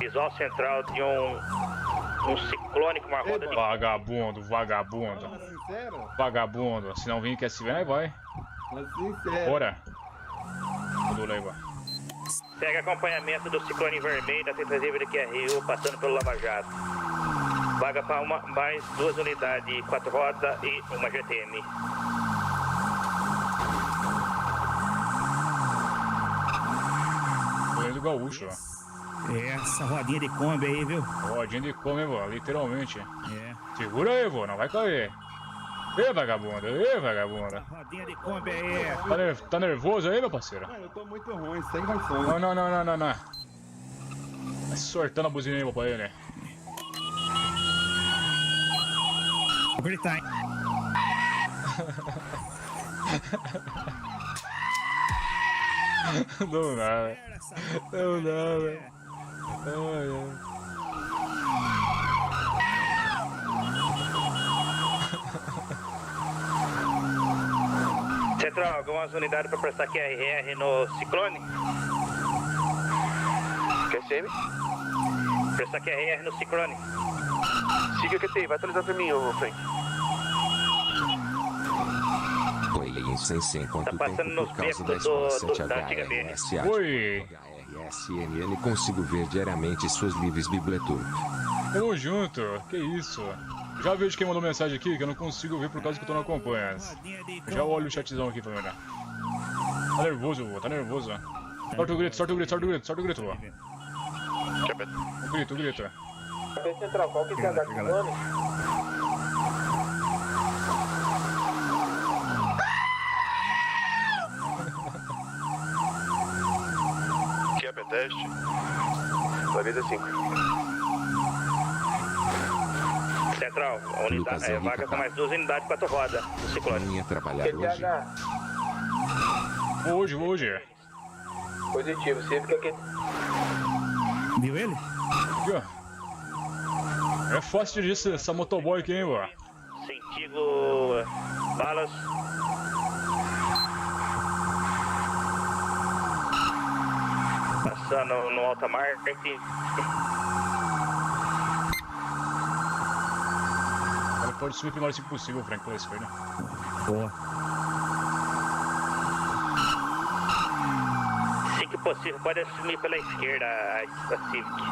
visual central de um ciclone com uma roda de... Vagabundo, vagabundo. Mas sincero? Vagabundo. Se não vir quer se ver, aí vai. Mas sincero. Bora. Mudou lá, igual. Segue acompanhamento do ciclone vermelho da tentativa de QRU passando pelo Lava Jato. Vaga para mais 2 unidades 4 rodas e uma GTM. Tô indo do gaúcho, ó. Essa rodinha de Kombi aí, viu? Rodinha de come, vô, literalmente. É. Segura aí, vô, não vai cair. Ê, vagabunda, ê, vagabunda. Rodinha de Kombi aí. Tá nervoso aí, meu parceiro? Mano, eu tô muito ruim, sem condições. Não. Vai sortando a buzina aí, pra ele. Vou gritar, hein? Não nada. Não nada. Central, algumas unidades para prestar QRR no ciclone? QSM? Prestar QRR no ciclone. Siga QTI, vai atualizar pra mim, ô Frank. Oi, sem Tá quanto passando tempo nos por causa da becos escola da antiga BR. 7HRS Oi. HRSNN consigo ver diariamente suas lives Bibletur. Tamo junto, que isso? Já vejo quem mandou mensagem aqui que eu não consigo ver por causa que eu tô no acompanhas. Já olho o chatzão aqui pra mim, né? Tá nervoso, vô, tá nervoso. Sorte o grito, vô. O grito. Central, qual que é o ciclone? Que é teste? Atualiza 5. Central, a unidade, Lucas Henrique, vaga com mais 2 unidades 4 rodas do ciclone. Não ia trabalhar hoje. Vou hoje. Positivo, você fica aqui. Viu ele? Aqui, ó. É fácil de dirigir essa motoboy aqui, hein, vô. Sentido balas. Passando no alta mar. Ela pode subir pelo mais possível, Frank, pela esquerda. Boa. Se que possível, pode assumir pela esquerda a Civic.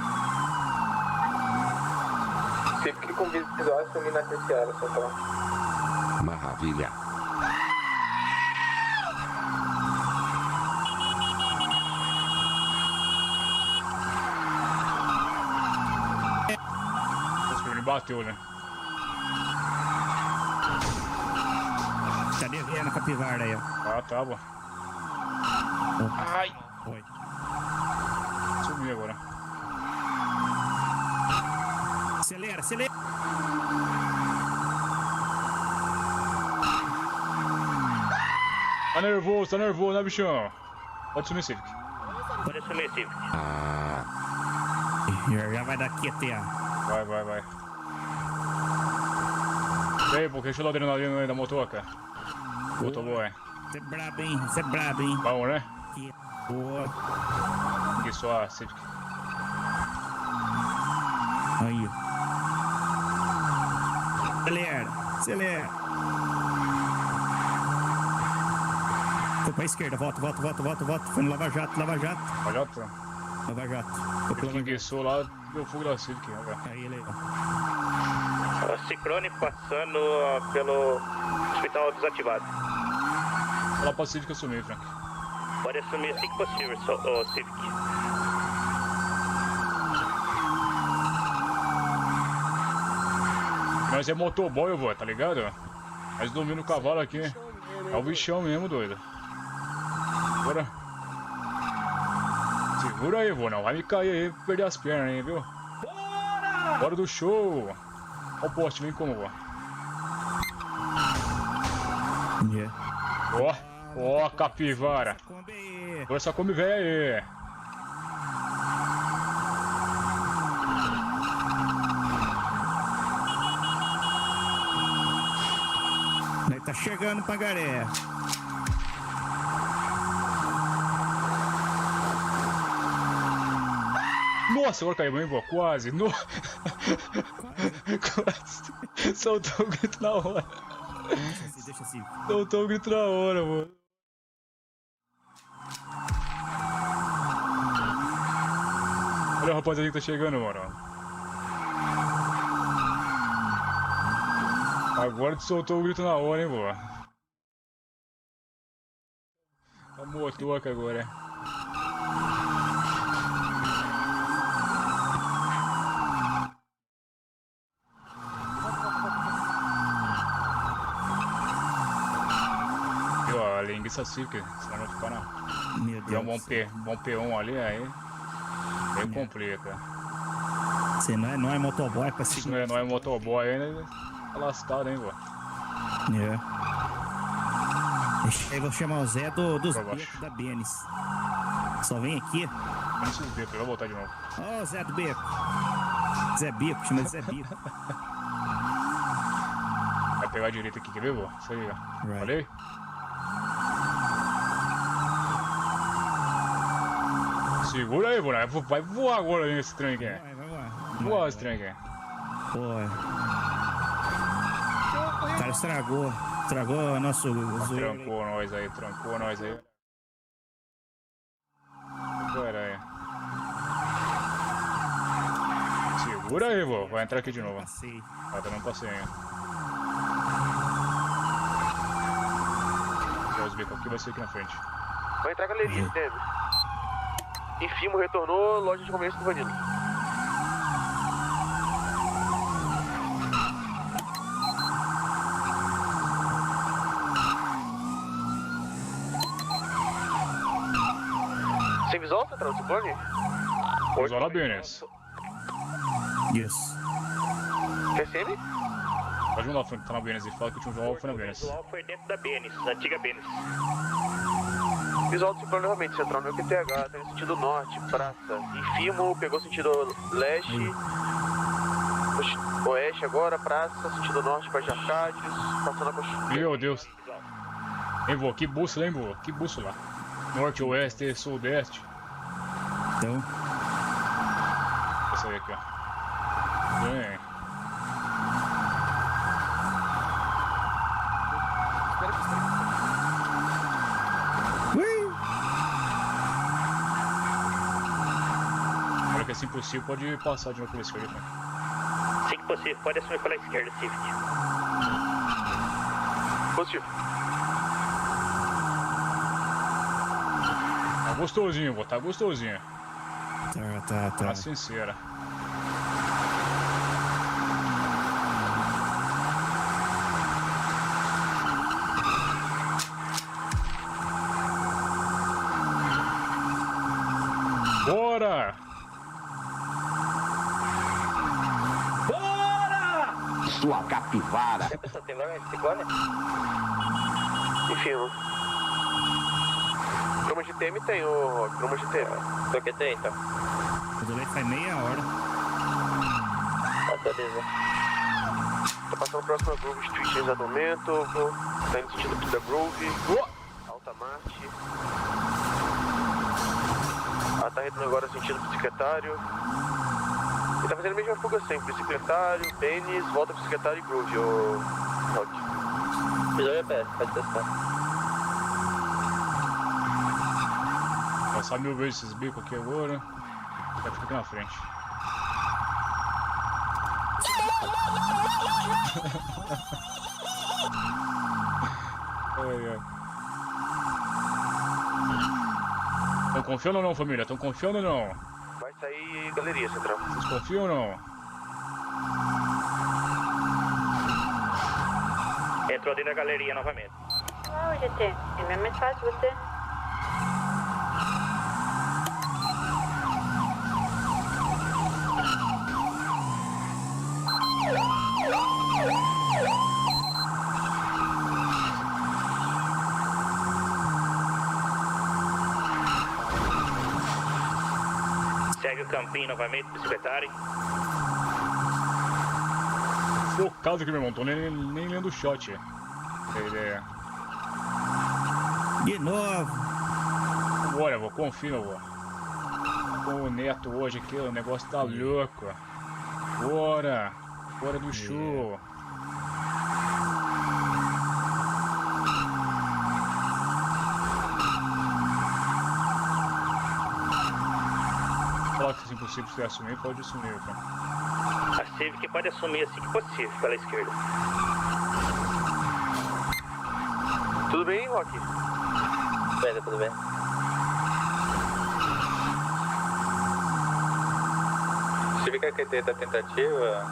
Civic com visual assumir na terciária, Central. Maravilha. Ele bateu, né? Tá devendo a capivara aí, ó. Ah, tá, bom. Ai! Foi. Sumiu agora. Acelera. Tá nervoso, né, bichão? Pode sumir, Civic. Pode assumir Civic. Ah, Já vai dar QTA. Vai. E aí, pô, deixa eu dar adrenalina aí da motoca. Motoboy. Você é brabo, hein? Vamos, né? Boa. Aqui só a Civic. Aí. Acelera. Foi pra esquerda, volta. Foi no Lava Jato. Olha, tá. Lava Jato. Foi pro Ele enguiçou lá, deu fogo da Civic. Olha. Aí ele. O ciclone passando pelo hospital desativado. Fala pra Civic assumir, Frank. Pode assumir assim que possível, o Civic. Nós é motoboy, vô, tá ligado? Nós domina o cavalo aqui. É o bichão mesmo, doido. Bora. Segura aí, vô, não vai me cair aí, perder as pernas aí, viu? Bora do show! Ó o poste, vem como, vô. Ó, capivara. Agora essa come velha aí. Tá chegando, Pangaré. Nossa, agora caiu bem, pô. Quase. No... Quase. Soltou o grito na hora. Deixa assim. Soltou o grito na hora, mano. Olha o rapaziada que tá chegando, mano. Agora tu soltou o grito na hora, hein, pô. Tá motoca agora, hein. E ó, a linguiça cívica, senão não ficar não. Meu E é um Deus. bom P1 ali, aí complica. Você não é motoboy pra Isso segurar. não é motoboy ainda, tá lascado, hein, pô. É. Aí vou chamar o Zé dos Pra baixo. becos da Benes. Só vem aqui. Não precisa ver, vai voltar de novo. Ó, o Zé do Beco. Zé Bico, chama de Zé Bico. Vai pegar a direita aqui, quer ver, pô? Isso aí, ó. Right. Falei? Segura aí, boneco. Vai voar agora nesse trem aqui. Vai voar. Voar esse trem aqui. Pô. O cara estragou o nosso zoeiro. Trancou nós aí. Pera aí. Segura aí, vô. Vai entrar aqui de novo. Passei. Ah, também passei ainda. Os becos aqui vai ser aqui na frente. Vai entrar a galeria, deve. Infimo retornou, loja de comércio do Vanilo. Sem visual, Central do Ciclone? Isola Benes. Isso. TSM? Pode mandar tá na Benes e fala que o último jogo foi na O Benes. visual foi dentro da Benes, antiga Benes. Visual do Ciclone novamente, Central no QTH, tá no sentido norte, praça. Infimo, pegou sentido leste. Oeste agora, praça, sentido norte para Arcádios, passando a Costa. Meu Deus. Hein, vô? Que bússola, hein, vô? Que bússola. Norte, oeste, sudeste. Então, Essa aí aqui, ó. Bem. Olha que assim possível pode passar de novo pela esquerda, né? Assim que possível, pode assumir pela esquerda, Civic. Positivo. Tá gostosinho, vô. Tá gostosinho. tá. Pra sincera. Bora! Sua capivara. Pessoal, tem nome de ciclone? Infimo. Croma de TM tem, ô Croma de TM. Só que tem, então. O delay faz meia hora. Ah, beleza. Tá passando próximo a Grove Street em exato momento. Tá indo sentido da Grove. Alta Marte. Tá indo agora sentido pro secretário. Ele tá fazendo a mesma fuga sempre. Secretário, Benes, volta pro secretário e Grove, ô Rock. Pisou e pé, pode testar. Passar 1000 vezes esses bicos aqui agora. Já fica aqui na frente. Ai, ai. Tão confiando ou não, família? Tão confiando ou não? Vai sair galeria central. Vocês confiam ou não? Entrou dentro da galeria novamente. Não, GT, é mais fácil você. Segue o campinho novamente pro secretário. Focado aqui, meu irmão. Tô nem lendo o shot. Tem ideia. De novo. Vambora, vô. Confia, vô. com o Neto hoje aqui, o negócio tá louco. Bora! Bora do show! Falar que se impossível você assumir, pode assumir, cara. A Civic pode assumir assim que possível pela esquerda. Tudo bem, Rock? Beleza, tudo bem. Civic QT da tentativa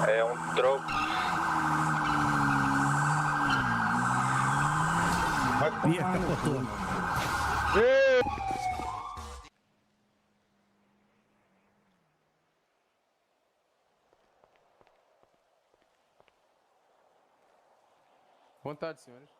é um troco. Via capotou. Vontade, senhores.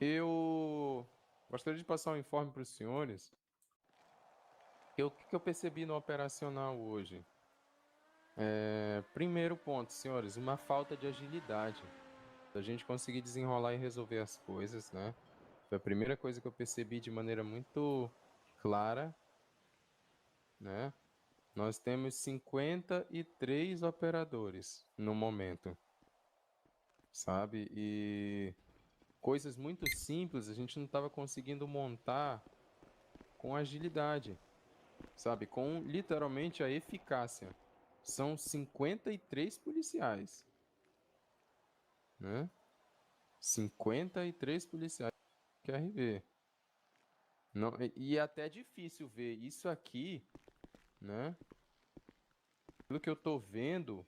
Eu gostaria de passar um informe para os senhores. O que eu percebi no operacional hoje? Primeiro ponto, senhores, uma falta de agilidade. A gente conseguir desenrolar e resolver as coisas, né? Foi a primeira coisa que eu percebi de maneira muito clara, né? Nós temos 53 operadores no momento, sabe? E coisas muito simples a gente não estava conseguindo montar com agilidade, sabe? Com literalmente a eficácia. São 53 policiais, né? 53 policiais QRV. Não, e é até difícil ver isso aqui, né? Pelo que eu tô vendo,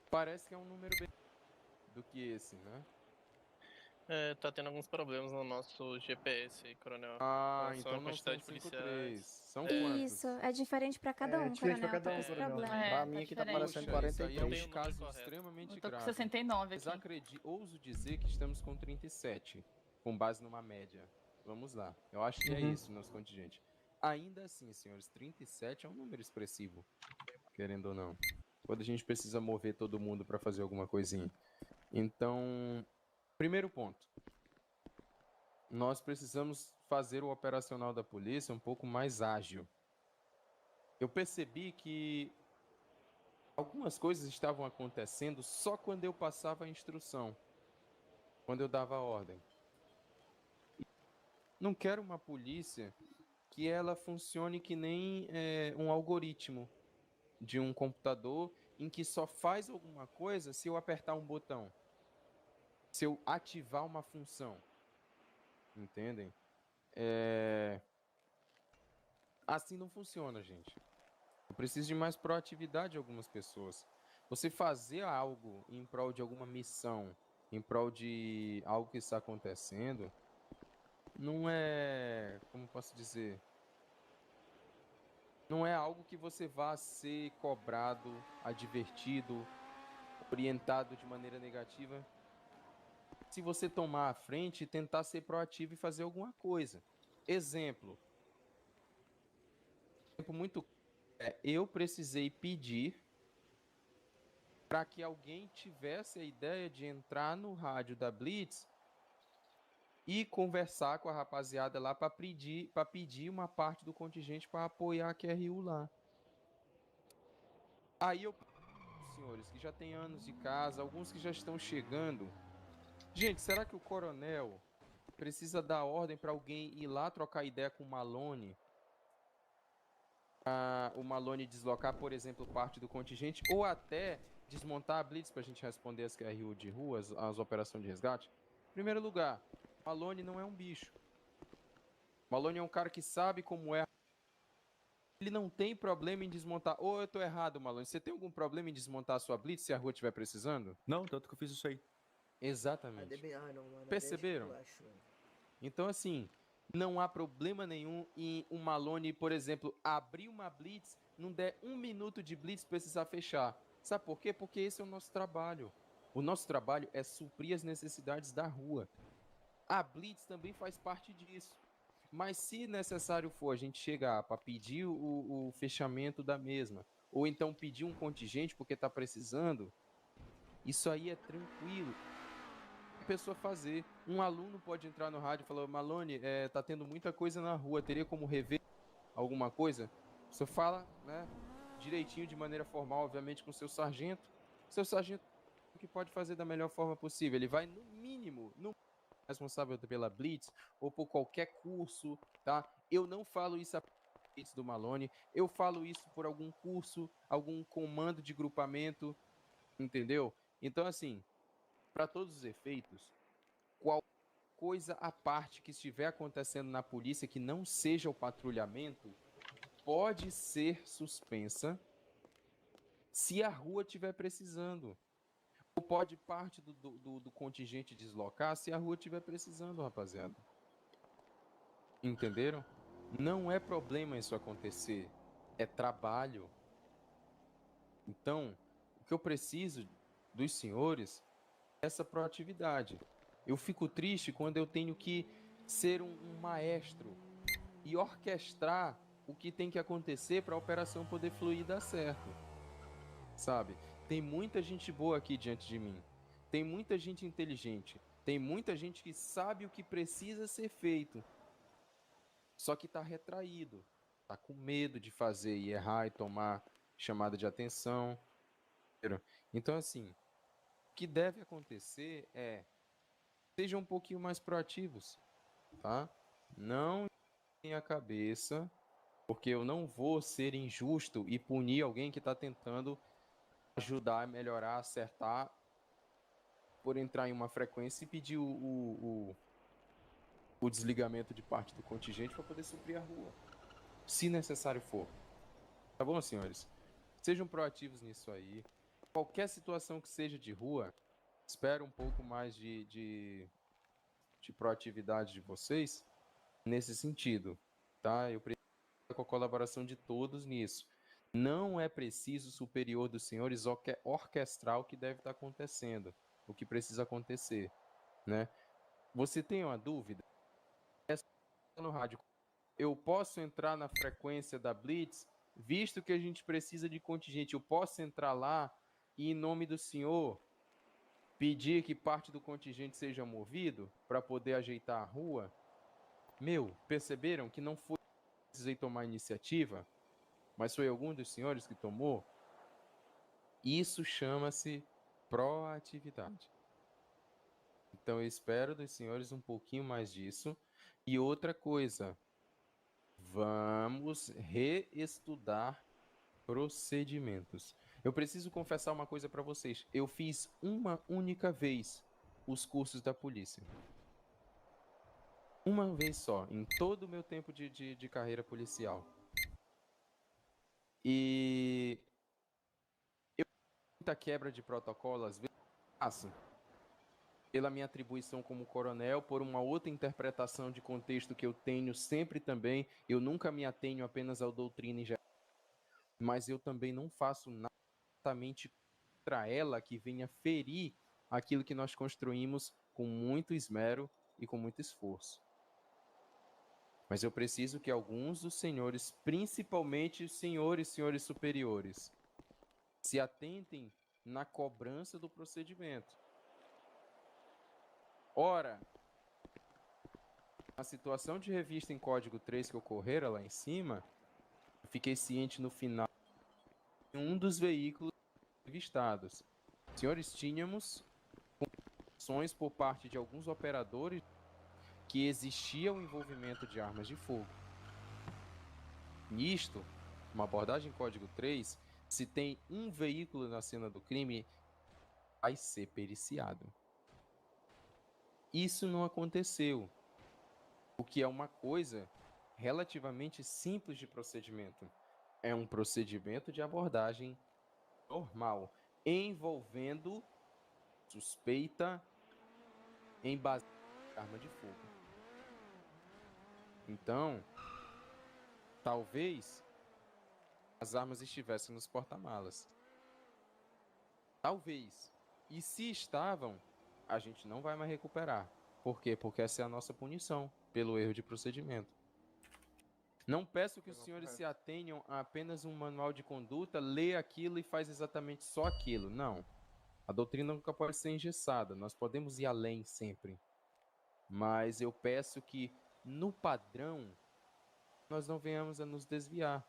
parece que é um número bem do que esse, né? Tá tendo alguns problemas no nosso GPS aí, coronel. Ah, Com relação então à não são quantidade de 53. São Isso, quantos? é diferente pra cada um, diferente pra coronel, cada tá com um, esse coronel. problema. Pra mim aqui tá aparecendo Poxa, isso aí é um 43. caso correto. extremamente Eu tô com grave. 69 Mas aqui. ouso dizer que estamos com 37, com base numa média. Vamos lá. Eu acho que é Uhum. isso, nosso contingente. Ainda assim, senhores, 37 é um número expressivo, querendo ou não. Quando a gente precisa mover todo mundo para fazer alguma coisinha. Então, primeiro ponto. Nós precisamos fazer o operacional da polícia um pouco mais ágil. Eu percebi que algumas coisas estavam acontecendo só quando eu passava a instrução, quando eu dava a ordem. Não quero uma polícia que ela funcione que nem um algoritmo de um computador em que só faz alguma coisa se eu apertar um botão, se eu ativar uma função. Entendem? Assim não funciona, gente. Eu preciso de mais proatividade de algumas pessoas. Você fazer algo em prol de alguma missão, em prol de algo que está acontecendo, não é, como posso dizer, não é algo que você vá ser cobrado, advertido, orientado de maneira negativa. Se você tomar a frente e tentar ser proativo e fazer alguma coisa. Exemplo muito eu precisei pedir para que alguém tivesse a ideia de entrar no rádio da Blitz e conversar com a rapaziada lá para pedir uma parte do contingente para apoiar a QRU lá. Aí eu, senhores que já têm anos de casa, alguns que já estão chegando. Gente, será que o coronel precisa dar ordem para alguém ir lá trocar ideia com o Malone? O Malone deslocar, por exemplo, parte do contingente, ou até desmontar a Blitz para a gente responder as QRU de rua, as operações de resgate. Em primeiro lugar, Malone não é um bicho. Malone é um cara que sabe como é. Ele não tem problema em desmontar. Ou eu tô errado, Malone. Você tem algum problema em desmontar a sua Blitz se a rua estiver precisando? Não, tanto que eu fiz isso aí. Exatamente. Perceberam? Então, assim, não há problema nenhum em o Malone, por exemplo, abrir uma blitz, não der 1 minuto de blitz precisar fechar. Sabe por quê? Porque esse é o nosso trabalho. O nosso trabalho é suprir as necessidades da rua. A blitz também faz parte disso. Mas se necessário for a gente chegar para pedir o fechamento da mesma, ou então pedir um contingente porque está precisando, isso aí é tranquilo. A pessoa fazer. Um aluno pode entrar no rádio e falar: Malone, tá tendo muita coisa na rua, teria como rever alguma coisa? Você fala, né, direitinho, de maneira formal, obviamente, com o seu sargento. Seu sargento, o que pode fazer da melhor forma possível? Ele vai, no mínimo, responsável pela blitz ou por qualquer curso, tá? Eu não falo isso a blitz do Malone, eu falo isso por algum curso, algum comando de grupamento, entendeu? Então, assim, para todos os efeitos, qual coisa à parte que estiver acontecendo na polícia que não seja o patrulhamento pode ser suspensa se a rua estiver precisando. Ou pode parte do contingente deslocar se a rua estiver precisando, rapaziada. Entenderam? Não é problema isso acontecer. É trabalho. Então, o que eu preciso dos senhores é essa proatividade. Eu fico triste quando eu tenho que ser um maestro e orquestrar o que tem que acontecer para a operação poder fluir e dar certo. Sabe? Tem muita gente boa aqui diante de mim. Tem muita gente inteligente. Tem muita gente que sabe o que precisa ser feito. Só que tá retraído. Tá com medo de fazer e errar e tomar chamada de atenção. Então, assim, o que deve acontecer é: sejam um pouquinho mais proativos, tá? Não tenha a cabeça, porque eu não vou ser injusto e punir alguém que está tentando ajudar, melhorar, acertar, por entrar em uma frequência e pedir o desligamento de parte do contingente para poder suprir a rua, se necessário for. Tá bom, senhores? Sejam proativos nisso aí. Qualquer situação que seja de rua, espero um pouco mais de proatividade de vocês nesse sentido, tá? Eu preciso com a colaboração de todos nisso. Não é preciso o superior dos senhores orquestrar o que deve estar acontecendo, o que precisa acontecer, né? Você tem uma dúvida? É só no rádio. Eu posso entrar na frequência da Blitz, visto que a gente precisa de contingente. Eu posso entrar lá e, em nome do senhor, pedir que parte do contingente seja movido para poder ajeitar a rua? Perceberam que não foi eu que precisei tomar iniciativa, mas foi algum dos senhores que tomou? Isso chama-se proatividade. Então eu espero dos senhores um pouquinho mais disso. E outra coisa, vamos reestudar procedimentos. Eu preciso confessar uma coisa para vocês. Eu fiz uma única vez os cursos da polícia. Uma vez só, em todo o meu tempo de carreira policial. E eu muita quebra de protocolo, às vezes faço pela minha atribuição como coronel, por uma outra interpretação de contexto que eu tenho sempre também. Eu nunca me atenho apenas ao doutrina em geral, mas eu também não faço nada exatamente contra ela que venha ferir aquilo que nós construímos com muito esmero e com muito esforço. Mas eu preciso que alguns dos senhores, principalmente os senhores superiores, se atentem na cobrança do procedimento. Ora, a situação de revista em código 3 que ocorrera lá em cima, eu fiquei ciente no final de um dos veículos revistados. Senhores, tínhamos informações por parte de alguns operadores que existia o envolvimento de armas de fogo. Nisto, uma abordagem em código 3, se tem um veículo na cena do crime, vai ser periciado. Isso não aconteceu, o que é uma coisa relativamente simples de procedimento. É um procedimento de abordagem normal, envolvendo suspeita em base de arma de fogo. Então, talvez as armas estivessem nos porta-malas. Talvez. E se estavam, a gente não vai mais recuperar. Por quê? Porque essa é a nossa punição pelo erro de procedimento. Não peço que os senhores se atenham a apenas um manual de conduta, lê aquilo e faz exatamente só aquilo. Não. A doutrina nunca pode ser engessada. Nós podemos ir além sempre. Mas eu peço que, no padrão, nós não venhamos a nos desviar.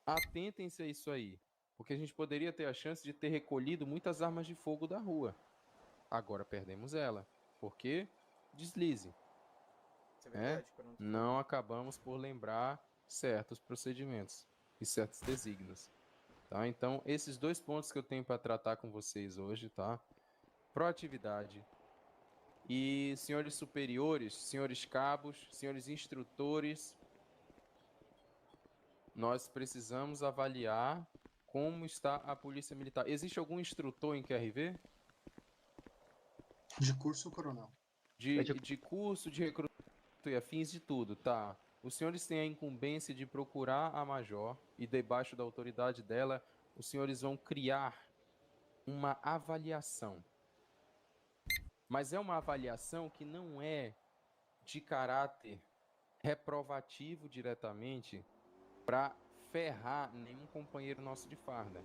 Atentem-se a isso aí. Porque a gente poderia ter a chance de ter recolhido muitas armas de fogo da rua. Agora perdemos ela. Por quê? Deslize. Não acabamos por lembrar certos procedimentos e certos desígnios. Tá? Então, esses 2 pontos que eu tenho para tratar com vocês hoje, tá? Proatividade. E senhores superiores, senhores cabos, senhores instrutores, nós precisamos avaliar como está a Polícia Militar. Existe algum instrutor em QRV? De curso, coronel. De curso, de recrutamento e afins de tudo, tá? Os senhores têm a incumbência de procurar a major e debaixo da autoridade dela, os senhores vão criar uma avaliação. Mas é uma avaliação que não é de caráter reprovativo diretamente para ferrar nenhum companheiro nosso de farda.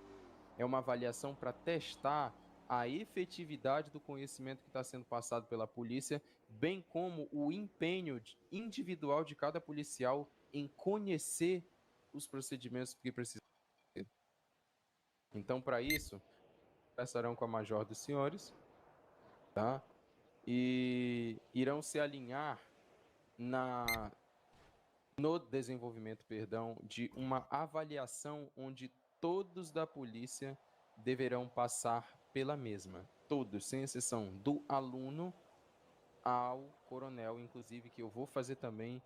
É uma avaliação para testar a efetividade do conhecimento que está sendo passado pela polícia, bem como o empenho individual de cada policial em conhecer os procedimentos que precisa ter. Então, para isso, conversarão com a major dos senhores, tá? E irão se alinhar no desenvolvimento, de uma avaliação onde todos da polícia deverão passar pela mesma. Todos, sem exceção, do aluno ao coronel, inclusive, que eu vou fazer também.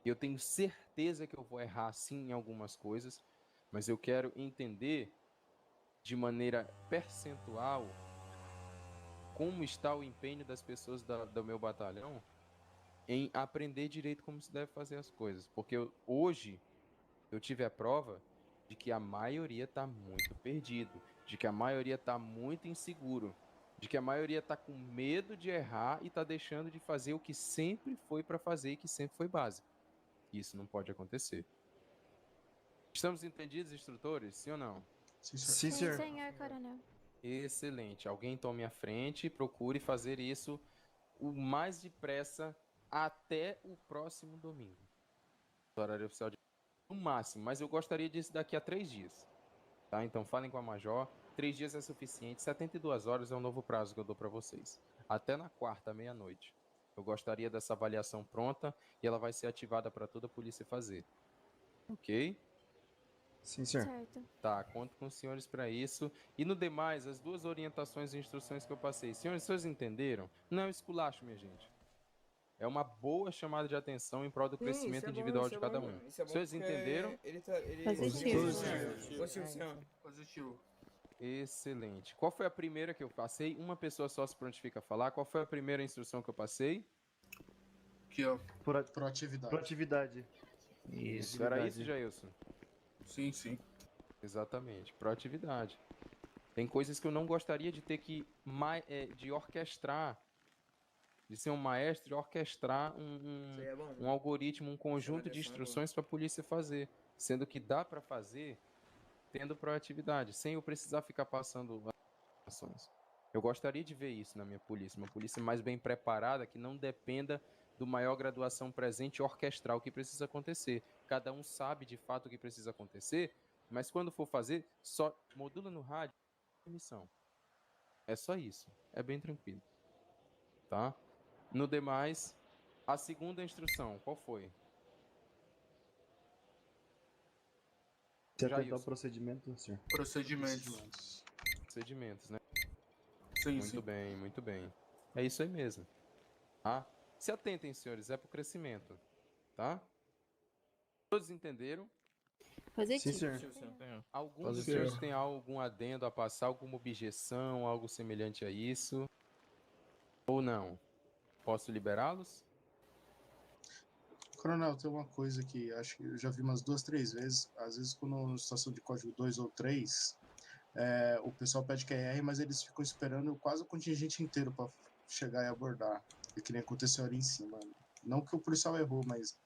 Eu tenho certeza que eu vou errar sim em algumas coisas, mas eu quero entender de maneira percentual como está o empenho das pessoas do meu batalhão em aprender direito como se deve fazer as coisas. Porque hoje eu tive a prova de que a maioria está muito perdido, de que a maioria está muito inseguro, de que a maioria está com medo de errar e está deixando de fazer o que sempre foi para fazer e que sempre foi básico. Isso não pode acontecer. Estamos entendidos, instrutores? Sim ou não? Sim, senhor. Sim, senhor coronel. Excelente. Alguém tome a frente e procure fazer isso o mais depressa até o próximo domingo. Horário oficial no máximo, mas eu gostaria disso daqui a 3 dias. Tá? Então falem com a major. 3 dias é suficiente. 72 horas é o novo prazo que eu dou para vocês. Até na quarta, meia-noite. Eu gostaria dessa avaliação pronta e ela vai ser ativada para toda a polícia fazer. Ok? Sim, senhor. Certo. Tá, conto com os senhores para isso. E no demais, as 2 orientações e instruções que eu passei. Senhores, vocês entenderam? Não é um esculacho, minha gente. É uma boa chamada de atenção em prol do crescimento individual de cada um. Vocês entenderam? Positivo. Excelente. Qual foi a primeira que eu passei? Uma pessoa só se prontifica a falar. Qual foi a primeira instrução que eu passei? Aqui, ó. Proatividade. Proatividade. Isso, era isso, Jailson? Sim, sim. Exatamente, proatividade. Tem coisas que eu não gostaria de ter que de orquestrar, de ser um maestro e orquestrar um algoritmo, um conjunto de instruções para a polícia fazer, sendo que dá para fazer tendo proatividade, sem eu precisar ficar passando ações. Eu gostaria de ver isso na minha polícia, uma polícia mais bem preparada, que não dependa do maior graduação presente e orquestrar o que precisa acontecer. Cada um sabe de fato o que precisa acontecer, mas quando for fazer, só modula no rádio missão. É só isso. É bem tranquilo. Tá? No demais, a segunda instrução, qual foi? Se atentar ao procedimento, senhor. Procedimentos. Procedimentos, né? Sim, muito bem, muito bem. É isso aí mesmo. Tá? Se atentem, senhores, é pro crescimento. Tá? Todos entenderam? Positivo. Sim, senhor. Alguns dos senhores têm algum adendo a passar, alguma objeção, algo semelhante a isso? Ou não? Posso liberá-los? Coronel, tem uma coisa que acho que eu já vi umas 2, 3 vezes. Às vezes, quando na situação de código 2 ou 3, o pessoal pede QR, mas eles ficam esperando quase o contingente inteiro para chegar e abordar. E que nem aconteceu ali em cima. Não que o policial errou, mas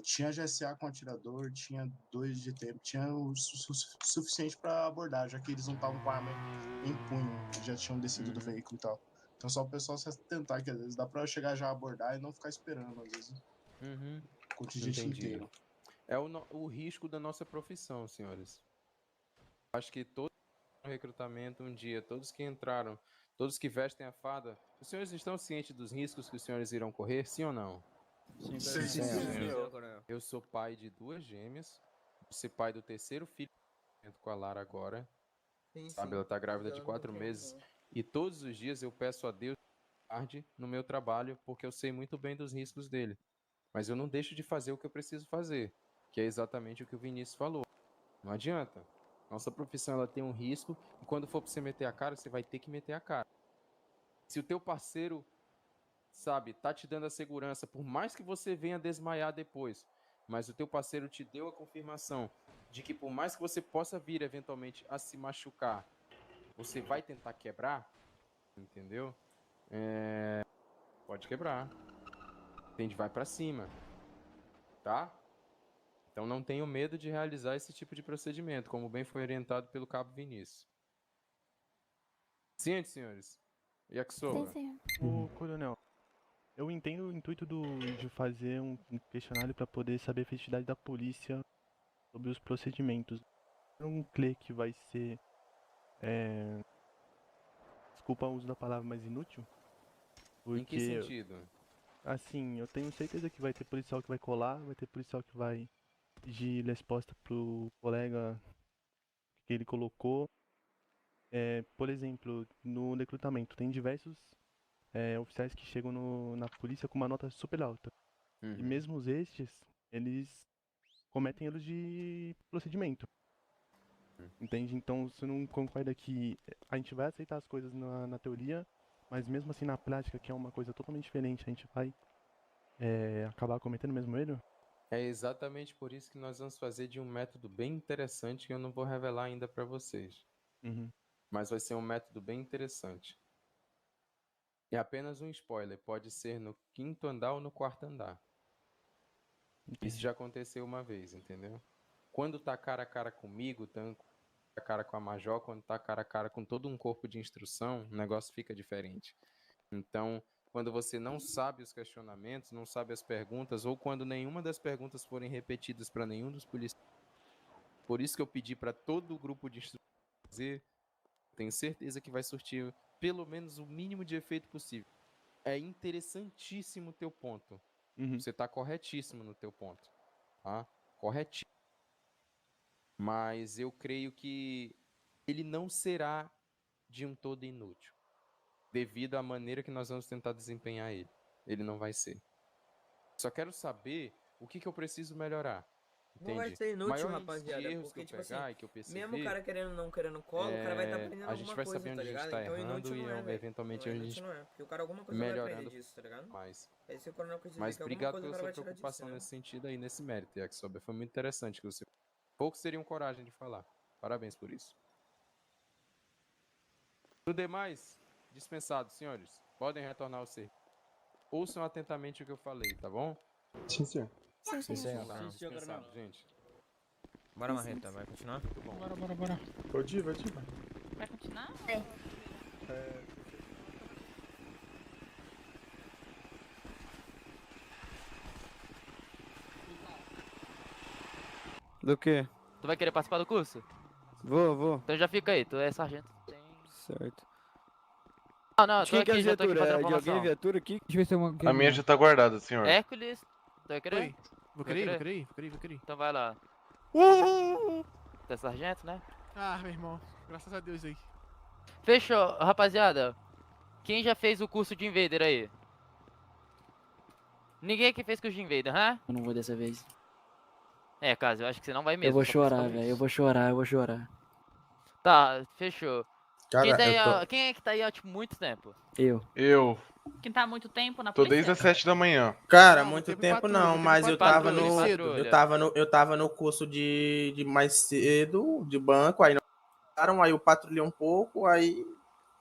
tinha GSA com atirador, tinha 2 de tempo, tinha o suficiente para abordar, já que eles não estavam com a arma em punho, já tinham descido do veículo e tal. Então só o pessoal se atentar, que às vezes dá para chegar já a abordar e não ficar esperando, às vezes. Contingente inteiro. É o risco da nossa profissão, senhores. Acho que todo recrutamento um dia, todos que entraram, todos que vestem a farda, os senhores estão cientes dos riscos que os senhores irão correr, sim ou não? Sim. Eu sou pai de 2 gêmeas, vou ser pai do 3º filho com a Lara agora. Sabe, ela tá grávida de 4 meses. E todos os dias eu peço a Deus tarde no meu trabalho, porque eu sei muito bem dos riscos dele. Mas eu não deixo de fazer o que eu preciso fazer, que é exatamente o que o Vinícius falou. Não adianta. Nossa profissão ela tem um risco e quando for pra você meter a cara, você vai ter que meter a cara. Se o teu parceiro, sabe, tá te dando a segurança, por mais que você venha desmaiar depois, mas o teu parceiro te deu a confirmação de que por mais que você possa vir eventualmente a se machucar, você vai tentar quebrar, entendeu? Pode quebrar. Entende? Vai pra cima. Tá? Então não tenho medo de realizar esse tipo de procedimento, como bem foi orientado pelo Cabo Vinícius. Ciente, senhores? Yakisoba. Sim. Ô, coronel, eu entendo o intuito de fazer um questionário para poder saber a efetividade da polícia sobre os procedimentos. Eu não creio que vai ser, desculpa o uso da palavra, mas inútil. Porque, em que sentido? Assim, eu tenho certeza que vai ter policial que vai colar, vai ter policial que vai pedir resposta pro colega que ele colocou. Por exemplo, no recrutamento, tem diversos oficiais que chegam na polícia com uma nota super alta. E mesmo estes, eles cometem erros de procedimento. Entende? Então, você não concorda que a gente vai aceitar as coisas na teoria, mas mesmo assim na prática, que é uma coisa totalmente diferente, a gente vai acabar cometendo o mesmo erro? É exatamente por isso que nós vamos fazer de um método bem interessante que eu não vou revelar ainda para vocês. Mas vai ser um método bem interessante. É apenas um spoiler, pode ser no 5º andar ou no 4º andar. Isso já aconteceu uma vez, entendeu? Quando tá cara a cara comigo, tá cara a cara com a Major, quando tá cara a cara com todo um corpo de instrução, o negócio fica diferente. Então, quando você não sabe os questionamentos, não sabe as perguntas, ou quando nenhuma das perguntas forem repetidas para nenhum dos policiais, por isso que eu pedi para todo o grupo de instrução fazer, tenho certeza que vai surtir pelo menos o mínimo de efeito possível. É interessantíssimo o teu ponto. Você tá corretíssimo no teu ponto. Tá? Corretíssimo. Mas eu creio que ele não será de um todo inútil. Devido à maneira que nós vamos tentar desempenhar ele. Ele não vai ser. Só quero saber o que eu preciso melhorar. Entende? Não vai ser inútil, Maior rapaziada, erros porque, que eu tipo pegar assim, e que eu perceber, mesmo o cara querendo não querendo cola, o cara vai estar aprendendo a gente alguma vai coisa, saber onde tá a gente ligado? tá Então errando inútil e não é, velho. eventualmente Não, a inútil gente não é, porque o cara alguma coisa vai melhorando aprender disso, tá ligado? mais. É isso que o coronel quis dizer, Mas que alguma obrigado coisa o pela cara sua vai tirar disso, preocupação né? nesse sentido aí, nesse mérito, Yakisoba. Foi muito interessante que você... Poucos teriam coragem de falar. Parabéns por isso. Tudo demais, dispensado, senhores. Podem retornar ao serviço. Ouçam atentamente o que eu falei, tá bom? Sim, senhor. Sim, senhor. Dispensado, gente. Bora, Marreta, vai continuar? Bora. Pode ir, vai. Vai continuar? Do que? Tu vai querer participar do curso? Vou. Então já fica aí, tu é sargento. Certo. Não, tô aqui, já tô aqui fazendo formação. viatura aqui? Deixa eu ver se tem uma... A minha já tá guardada, senhor. Hércules, tu vai querer? Oi. Vou querer. Então vai lá. Tu é sargento, né? Ah, meu irmão. Graças a Deus aí. Fechou, rapaziada. Quem já fez o curso de Invader aí? Ninguém aqui fez curso de Invader, hã? Eu não vou dessa vez. Caso, eu acho que você não vai mesmo. Eu vou só chorar, principalmente. velho. Eu vou chorar. Tá, fechou. Cara, Quem é que tá aí há, tipo, muito tempo? Eu. Que tá há muito tempo na Tô polícia? desde as 7 da manhã. Cara, Não, muito teve tempo patrulha, não, teve mas eu patrulha, tava no. patrulha. Eu tava no curso de mais cedo, de banco, aí não pararam, aí eu patrulhei um pouco, aí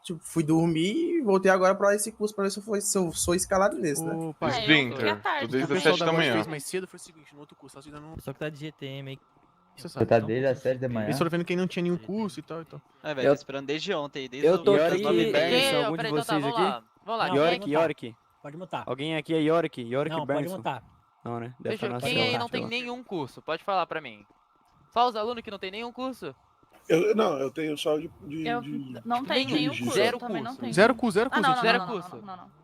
tipo, fui dormir e voltei agora pra esse curso pra ver se eu sou escalado nesse, né? O pai, Splinter, tô desde as 7 da manhã. fez mais cedo foi o seguinte, no outro curso, tava te dando um... Só que tá de GTM aí. Você Você tá desde as 7 da Eles manhã? foram vendo quem não tinha nenhum curso e tal e tal. É, velho, tô esperando desde ontem, desde Eu tô o- aqui. nove e meia. Quem, algum de vocês aqui? Vamos lá, Yorick. Pode mutar. Alguém aqui é Yorick? Yorick Não, pode Benson? mutar. Não, né? Deve Fechou. estar na Quem cela, aí não sei tem lá. nenhum curso? Pode falar pra mim. Só os alunos que não tem nenhum curso? Não, eu tenho só de Eu não tenho nenhum curso. Zero eu também curso. não tenho. Zero curso, zero Ah, curso. não, não, Zero não, curso. não.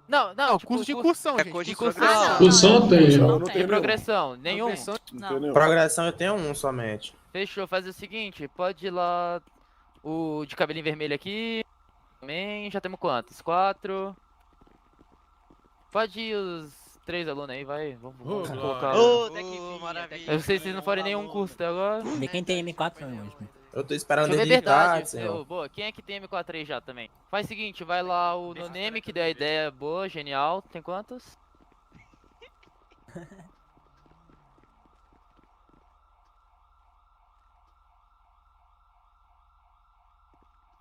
Não, Não, curso de incursão, gente. curso de Curso incursão. Ah, não, Cursão não, eu tenho. não Eu não tenho. E tenho progressão? Nenhum? Não. Progressão eu tenho um somente. Fechou, faz o seguinte, pode ir lá o de cabelinho vermelho aqui. Também, já temos quantos? 4. Pode ir os 3 alunos aí, vai. Vamos colocar. Ô, maravilha. Eu sei se vocês não forem nenhum curso até agora. De quem tem M4 também hoje. Eu tô esperando Deixa eu ver ele verdade. entrar, senhor. Boa, quem é que tem M4 aí já também? Faz o seguinte, vai lá o Noneme que deu a ideia boa, genial. Tem quantos?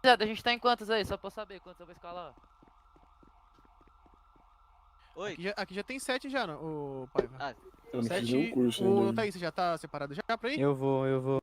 A gente tá em quantos aí? Só pra eu saber quantos eu vou escalar. Oi. Aqui já tem 7 já, o Paiva. Ah, Eu não fiz 7. nenhum curso O ainda. Thaís, você já tá separado já pra ir? Eu vou.